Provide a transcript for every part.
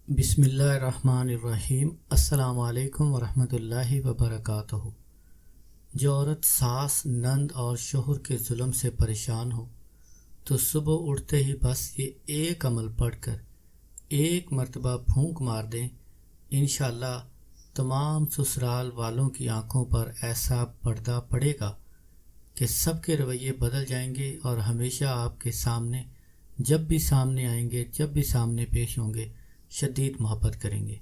बिस्मिल्लाहिर्रहमानिर्रहीम। अस्सलाम वालेकुम वरहमतुल्लाहि वबरकातुहू। जो औरत सास, नंद और शोहर के जुल्म से परेशान हो तो सुबह उठते ही बस ये एक अमल पढ़कर एक मर्तबा फूंक मार दें, इंशाअल्लाह तमाम ससुराल वालों की आंखों पर ऐसा पर्दा पड़ेगा कि सबके रवैये बदल जाएंगे और हमेशा आपके सामने जब भी सामने आएंगे, जब भी सामने पेश होंगे, शदीद मोहब्बत करेंगे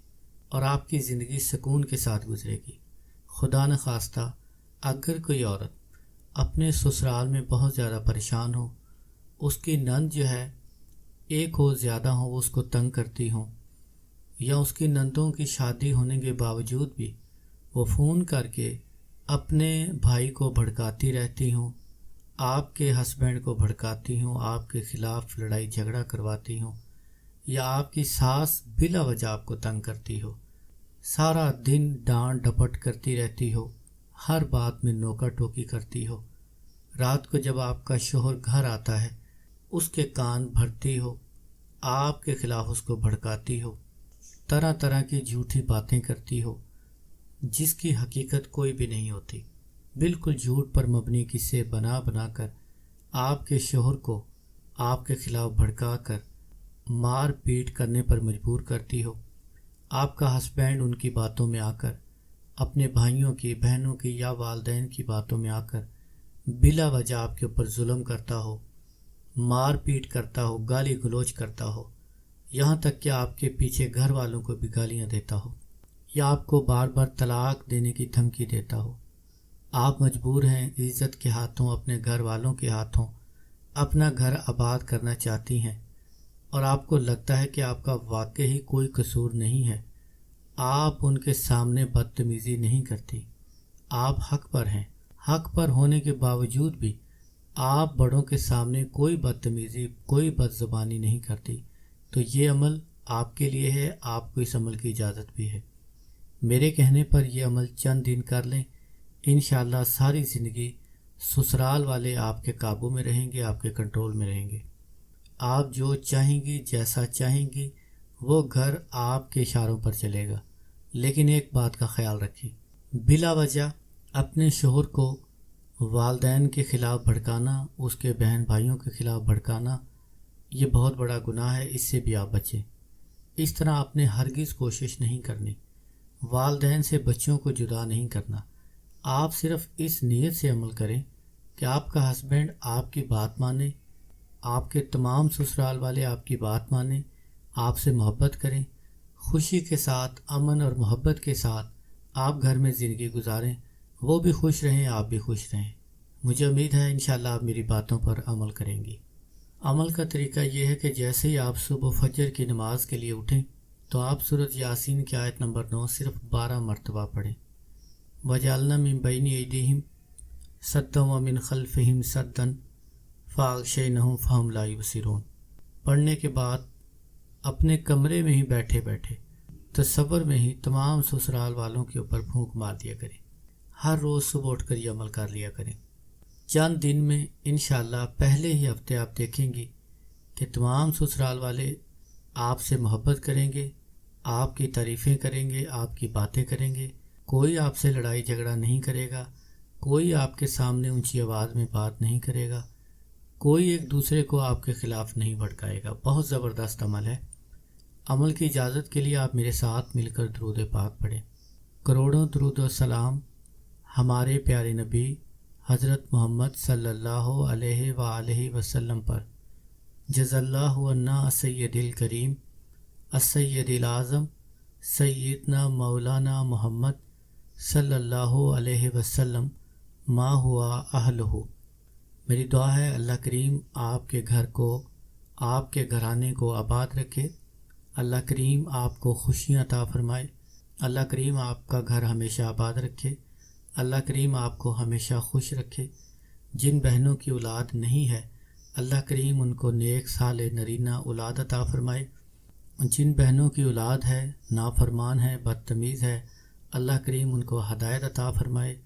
और आपकी ज़िंदगी सुकून के साथ गुजरेगी। खुदा न खास्ता अगर कोई औरत अपने ससुराल में बहुत ज़्यादा परेशान हो, उसकी नंद जो है एक हो ज़्यादा हो, वो उसको तंग करती हो, या उसकी नंदों की शादी होने के बावजूद भी वो फ़ोन करके अपने भाई को भड़काती रहती हूँ, आपके हस्बैंड को भड़काती हूँ, आपके ख़िलाफ़ लड़ाई झगड़ा करवाती हूँ, या आपकी सास बिला वजह आपको तंग करती हो, सारा दिन डांट डपट करती रहती हो, हर बात में नोका टोकी करती हो, रात को जब आपका शोहर घर आता है उसके कान भरती हो, आपके ख़िलाफ़ उसको भड़काती हो, तरह तरह की झूठी बातें करती हो जिसकी हकीकत कोई भी नहीं होती, बिल्कुल झूठ पर मबनी किस्से बना बना कर आपके शोहर को आपके ख़िलाफ़ भड़का कर मार पीट करने पर मजबूर करती हो। आपका हस्बैंड उनकी बातों में आकर, अपने भाइयों की, बहनों की या वालदैन की बातों में आकर बिला वजह आपके ऊपर जुल्म करता हो, मार पीट करता हो, गाली गलौज करता हो, यहाँ तक कि आपके पीछे घर वालों को भी गालियाँ देता हो, या आपको बार बार तलाक देने की धमकी देता हो। आप मजबूर हैं इज़्ज़त के हाथों, अपने घर वालों के हाथों अपना घर आबाद करना चाहती हैं और आपको लगता है कि आपका वाकई ही कोई कसूर नहीं है, आप उनके सामने बदतमीज़ी नहीं करती, आप हक पर हैं, हक पर होने के बावजूद भी आप बड़ों के सामने कोई बदतमीज़ी, कोई बदज़ुबानी नहीं करती, तो ये अमल आपके लिए है, आपको इस अमल की इजाज़त भी है। मेरे कहने पर यह अमल चंद दिन कर लें, इंशाअल्लाह सारी ज़िंदगी ससुराल वाले आपके काबू में रहेंगे, आपके कंट्रोल में रहेंगे। आप जो चाहेंगी, जैसा चाहेंगी, वो घर आपके इशारों पर चलेगा। लेकिन एक बात का ख्याल रखें, बिला वजह अपने शोहर को वालदैन के ख़िलाफ़ भड़काना, उसके बहन भाइयों के ख़िलाफ़ भड़काना, ये बहुत बड़ा गुनाह है, इससे भी आप बचें। इस तरह आपने हरगिज़ कोशिश नहीं करनी, वालदैन से बच्चों को जुदा नहीं करना। आप सिर्फ इस नीयत से अमल करें कि आपका हस्बैंड आपकी बात माने, आपके तमाम ससुराल वाले आपकी बात माने, आपसे मोहब्बत करें, खुशी के साथ, अमन और मोहब्बत के साथ आप घर में ज़िंदगी गुजारें, वो भी खुश रहें, आप भी खुश रहें। मुझे उम्मीद है इंशाअल्लाह आप मेरी बातों पर अमल करेंगी। अमल का तरीका ये है कि जैसे ही आप सुबह फजर की नमाज के लिए उठें तो आप सूरत यासीन की आयत नंबर 9 सिर्फ 12 मरतबा पढ़ें। वजअलना मिन बैनि ऐदीहिम सद्दन व मिन खल्फिहिम सद्दन फ़अग़शयनाहुम फ़हुम ला युबसिरून। पढ़ने के बाद अपने कमरे में ही बैठे बैठे तसव्वुर में ही तमाम ससुराल वालों के ऊपर फूंक मार दिया करें। हर रोज़ सुबह उठकर ये अमल कर लिया करें। चंद दिन में इंशाअल्लाह पहले ही हफ्ते आप देखेंगी कि तमाम ससुराल वाले आपसे मोहब्बत करेंगे, आपकी तारीफ़ें करेंगे, आपकी बातें करेंगे, कोई आपसे लड़ाई झगड़ा नहीं करेगा, कोई आपके सामने ऊंची आवाज़ में बात नहीं करेगा, कोई एक दूसरे को आपके ख़िलाफ़ नहीं भड़काएगा। बहुत ज़बरदस्त अमल है। अमल की इजाज़त के लिए आप मेरे साथ मिलकर दुरूद पाक पढ़ें। करोड़ों दुरूद व सलाम हमारे प्यारे नबी हज़रत मोहम्मद सल्लल्लाहु अलैहि वसल्लम पर। जज़ल्लाहु अन्ना सय्यदिल करीम अस्सय्यदिल आज़म सय्यदना मौलाना मोहम्मद सल्लल्लाहु अलैहि वसल्लम मा हुआ अहलहु। मेरी दुआ है अल्लाह करीम आपके घर को, आपके घराने को आबाद रखे, अल्लाह करीम आपको खुशियाँ अता फरमाए, अल्लाह करीम आपका घर हमेशा आबाद रखे, अल्लाह करीम आपको हमेशा खुश रखे। जिन बहनों की औलाद नहीं है अल्लाह करीम उनको नेक साले नरीना औलाद अता फरमाए। जिन बहनों की औलाद है, नाफरमान है, बदतमीज़ है, अल्लाह करीम उनको हदायत अता फरमाए।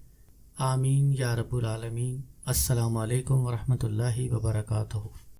आमीन या रब्बुल आलमीन। अस्सलामु अलैकुम वरहमतुल्लाहि वबरकातुहू।